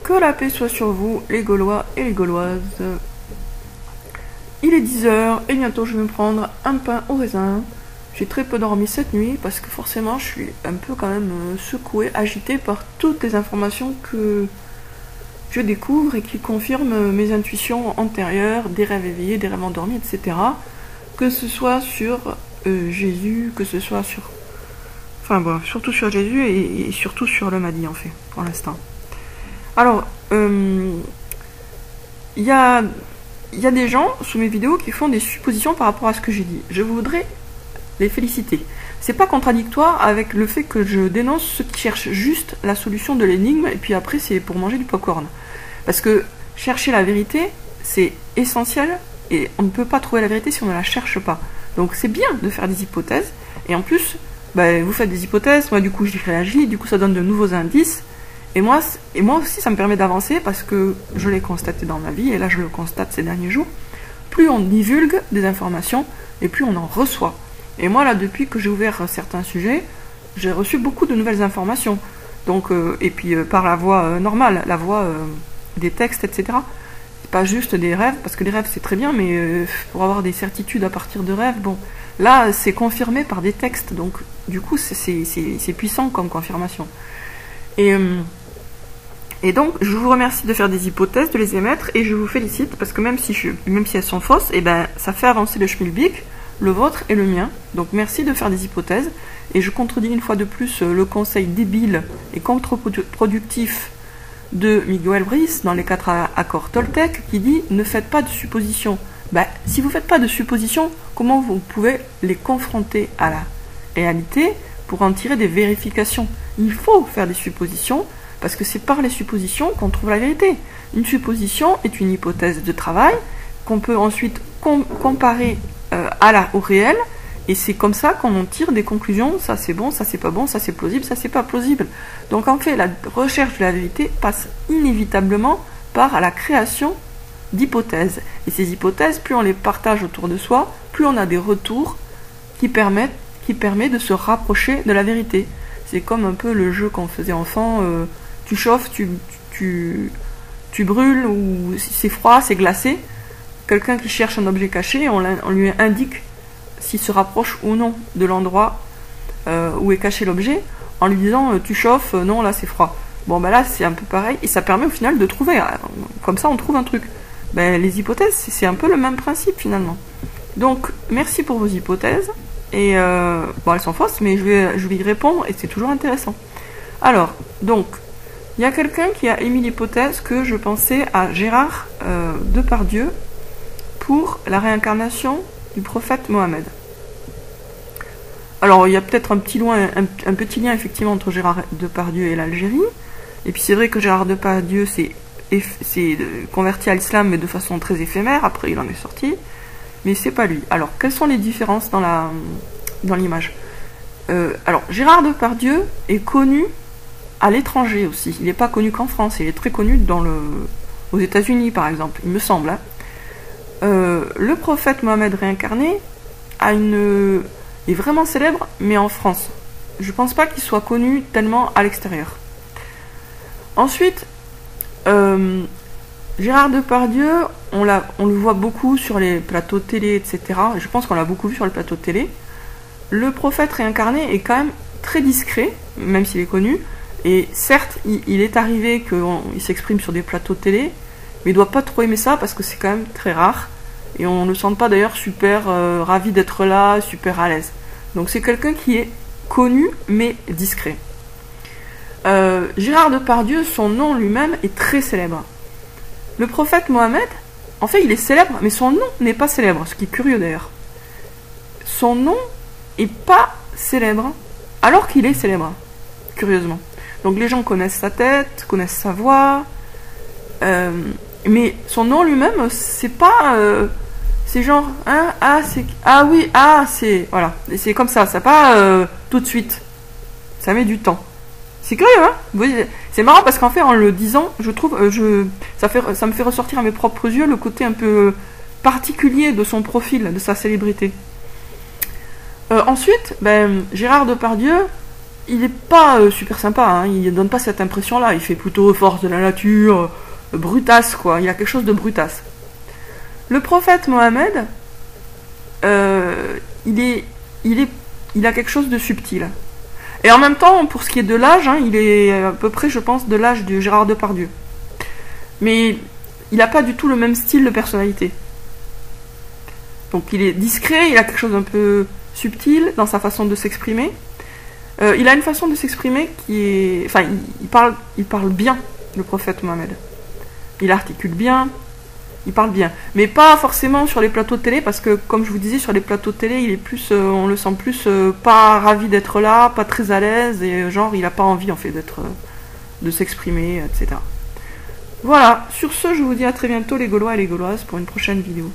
Que la paix soit sur vous, les Gaulois et les Gauloises. Il est 10h et bientôt je vais me prendre un pain au raisin. J'ai très peu dormi cette nuit parce que forcément je suis un peu quand même secouée, agitée par toutes les informations que je découvre et qui confirment mes intuitions antérieures, des rêves éveillés, des rêves endormis, etc. Que ce soit sur Jésus, que ce soit sur... Enfin bon, surtout sur Jésus et surtout sur le Mahdi en fait, pour l'instant. Alors, il y a des gens sous mes vidéos qui font des suppositions par rapport à ce que j'ai dit. Je voudrais les féliciter. C'est pas contradictoire avec le fait que je dénonce ceux qui cherchent juste la solution de l'énigme et puis après c'est pour manger du popcorn. Parce que chercher la vérité, c'est essentiel et on ne peut pas trouver la vérité si on ne la cherche pas. Donc c'est bien de faire des hypothèses et en plus, vous faites des hypothèses, moi du coup j'y réagis, du coup ça donne de nouveaux indices. Et moi aussi, ça me permet d'avancer parce que je l'ai constaté dans ma vie, et là je le constate ces derniers jours. Plus on divulgue des informations, et plus on en reçoit. Et moi, là, depuis que j'ai ouvert certains sujets, j'ai reçu beaucoup de nouvelles informations. Donc, et puis par la voie normale, la voie des textes, etc. C'est pas juste des rêves, parce que les rêves c'est très bien, mais pour avoir des certitudes à partir de rêves, bon, là c'est confirmé par des textes, donc du coup c'est puissant comme confirmation. Et donc, je vous remercie de faire des hypothèses, de les émettre, et je vous félicite, parce que même si elles sont fausses, et ça fait avancer le schmilblick, le vôtre et le mien. Donc merci de faire des hypothèses, et je contredis une fois de plus le conseil débile et contre-productif de Miguel Brice dans les 4 accords Toltec, qui dit « Ne faites pas de suppositions ». Si vous ne faites pas de suppositions, comment vous pouvez les confronter à la réalité pour en tirer des vérifications? Il faut faire des suppositions, parce que c'est par les suppositions qu'on trouve la vérité. Une supposition est une hypothèse de travail qu'on peut ensuite comparer au réel, et c'est comme ça qu'on en tire des conclusions. Ça c'est bon, ça c'est pas bon, ça c'est plausible, ça c'est pas plausible. Donc en fait, la recherche de la vérité passe inévitablement par la création d'hypothèses. Et ces hypothèses, plus on les partage autour de soi, plus on a des retours qui permettent de se rapprocher de la vérité. C'est comme un peu le jeu qu'on faisait enfant, tu chauffes, tu brûles, ou si c'est froid, c'est glacé. Quelqu'un qui cherche un objet caché, on lui indique s'il se rapproche ou non de l'endroit où est caché l'objet, en lui disant tu chauffes, non là c'est froid. Bon là c'est un peu pareil, et ça permet au final de trouver, comme ça on trouve un truc. Les hypothèses, c'est un peu le même principe finalement. Donc merci pour vos hypothèses, et elles sont fausses, mais je vais y répondre, et c'est toujours intéressant. Alors, donc, il y a quelqu'un qui a émis l'hypothèse que je pensais à Gérard Depardieu pour la réincarnation du prophète Mohammed. Alors, il y a peut-être un petit lien effectivement entre Gérard Depardieu et l'Algérie. Et puis c'est vrai que Gérard Depardieu s'est converti à l'islam, mais de façon très éphémère. Après, il en est sorti. Mais c'est pas lui. Alors, quelles sont les différences dans l'image? Alors, Gérard Depardieu est connu à l'étranger aussi. Il n'est pas connu qu'en France. Il est très connu aux États-Unis, par exemple, il me semble. Le prophète Mohammed réincarné est vraiment célèbre, mais en France. Je pense pas qu'il soit connu tellement à l'extérieur. Ensuite, Gérard Depardieu, on le voit beaucoup sur les plateaux de télé, etc. Je pense qu'on l'a beaucoup vu sur les plateaux de télé. Le prophète réincarné est quand même très discret, même s'il est connu. Et certes, il est arrivé qu'il s'exprime sur des plateaux de télé, mais il ne doit pas trop aimer ça parce que c'est quand même très rare. Et on ne le sent pas d'ailleurs super ravi d'être là, super à l'aise. Donc c'est quelqu'un qui est connu, mais discret. Gérard Depardieu, son nom lui-même est très célèbre. Le prophète Mohammed, en fait, il est célèbre, mais son nom n'est pas célèbre, ce qui est curieux d'ailleurs. Son nom est pas célèbre, alors qu'il est célèbre, curieusement. Donc les gens connaissent sa tête, connaissent sa voix, mais son nom lui-même, c'est pas... c'est genre, hein, voilà, c'est comme ça, c'est pas tout de suite. Ça met du temps. C'est curieux, hein? C'est marrant parce qu'en fait, en le disant, je trouve, ça me fait ressortir à mes propres yeux le côté un peu particulier de son profil, de sa célébrité. Ensuite, Gérard Depardieu, il est pas super sympa, hein, il donne pas cette impression-là, il fait plutôt force de la nature, brutasse quoi, il a quelque chose de brutasse. Le prophète Mohammed, il a quelque chose de subtil. Et en même temps, pour ce qui est de l'âge, hein, il est à peu près, je pense, de l'âge de Gérard Depardieu. Mais il n'a pas du tout le même style de personnalité. Donc il est discret, il a quelque chose d'un peu subtil dans sa façon de s'exprimer. Il a une façon de s'exprimer qui est... Enfin, il parle bien, le prophète Mohammed. Il articule bien, il parle bien. Mais pas forcément sur les plateaux de télé, parce que, comme je vous disais, sur les plateaux de télé, il est plus, on le sent plus pas ravi d'être là, pas très à l'aise, et genre, il n'a pas envie, en fait, de s'exprimer, etc. Voilà, sur ce, je vous dis à très bientôt, les Gaulois et les Gauloises, pour une prochaine vidéo.